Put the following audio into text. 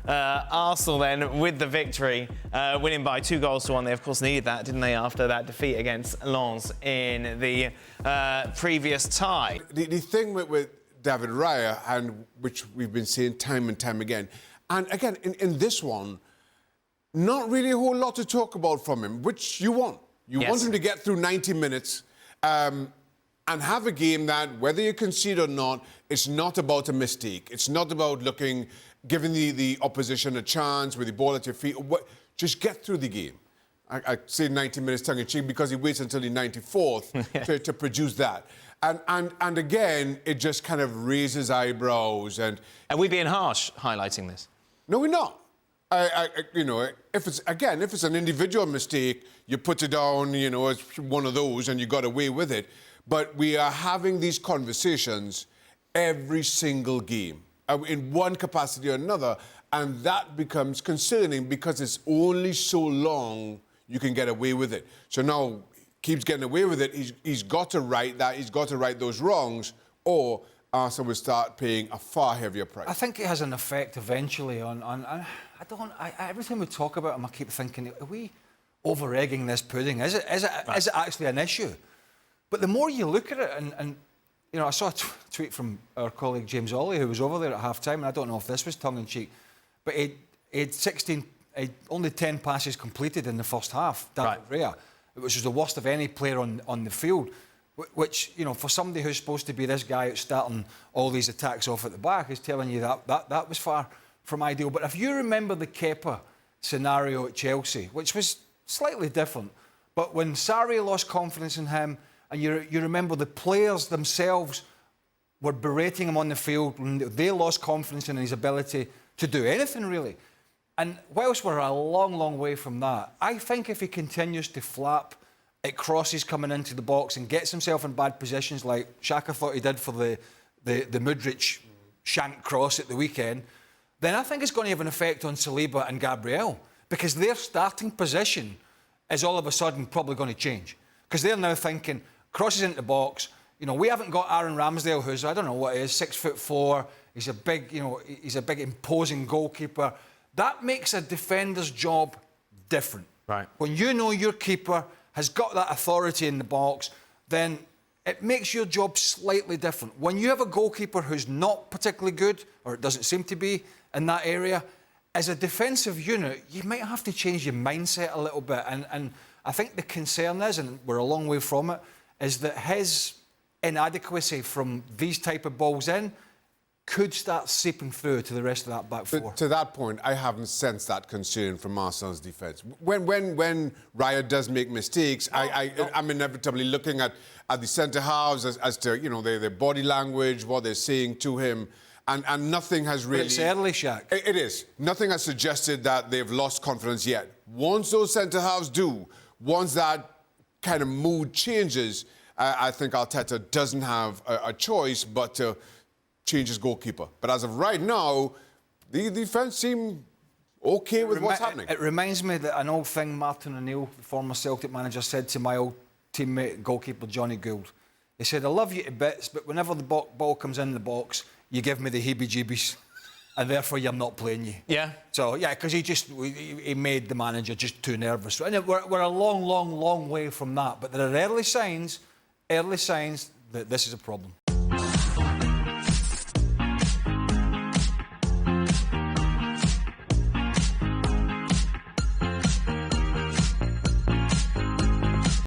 Arsenal then with the victory, winning by 2-1. They of course needed that, didn't they, after that defeat against Lens in the previous tie. The thing with David Raya, and which we've been seeing time and time again, and again in this one, not really a whole lot to talk about from him, which you want. You want him to get through 90 minutes and have a game that, whether you concede or not, it's not about a mistake. It's not about giving the opposition a chance with the ball at your feet. Just get through the game. I say 90 minutes tongue-in-cheek because he waits until the 94th to produce that. And again, it just kind of raises eyebrows. And are we being harsh highlighting this? No, we're not. You know, if it's an individual mistake, you put it down, you know, it's one of those and you got away with it. But we are having these conversations every single game in one capacity or another, and that becomes concerning because it's only so long you can get away with it. So now keeps getting away with it. He's got to right that. He's got to right those wrongs, or Arsenal will start paying a far heavier price. I think it has an effect eventually on every time we talk about him, I keep thinking, are we over-egging this pudding? Is it actually an issue? But the more you look at it, and you know, I saw a tweet from our colleague James Ollie, who was over there at half-time, and I don't know if this was tongue-in-cheek, but he had only 10 passes completed in the first half, David Raya, which was the worst of any player on the field, which, you know, for somebody who's supposed to be this guy out starting all these attacks off at the back, is telling you that was far from ideal. But if you remember the Kepa scenario at Chelsea, which was slightly different, but when Sarri lost confidence in him, and you remember the players themselves were berating him on the field when they lost confidence in his ability to do anything, really. And whilst we're a long, long way from that, I think if he continues to flap at crosses coming into the box and gets himself in bad positions like Xhaka thought he did for the Mudryk shank cross at the weekend, then I think it's going to have an effect on Saliba and Gabriel, because their starting position is all of a sudden probably going to change. Because they're now thinking, crosses into the box, you know, we haven't got Aaron Ramsdale, who's, I don't know what he is, 6'4", he's a big, you know, he's a big imposing goalkeeper. That makes a defender's job different. Right. When you know your keeper has got that authority in the box, then it makes your job slightly different. When you have a goalkeeper who's not particularly good, or it doesn't seem to be in that area, as a defensive unit, you might have to change your mindset a little bit. And I think the concern is, and we're a long way from it, is that his inadequacy from these type of balls in could start seeping through to the rest of that back four. To that point, I haven't sensed that concern from Arsenal's defence. When Raya does make mistakes, I'm inevitably looking at the centre-halves as to, you know, their body language, what they're saying to him, and nothing has really... But it's early, Shaq. It is. Nothing has suggested that they've lost confidence yet. Once those centre-halves do, once that kind of mood changes, I think Arteta doesn't have a choice but to change his goalkeeper. But as of right now, the defence seem OK with what's happening. It reminds me that an old thing Martin O'Neill, the former Celtic manager, said to my old teammate, goalkeeper Johnny Gould. He said, I love you to bits, but whenever the ball comes in the box, you give me the heebie-jeebies, and therefore I'm not playing you. Yeah. So, yeah, because he made the manager just too nervous. And we're a long, long, long way from that. But there are early signs that this is a problem.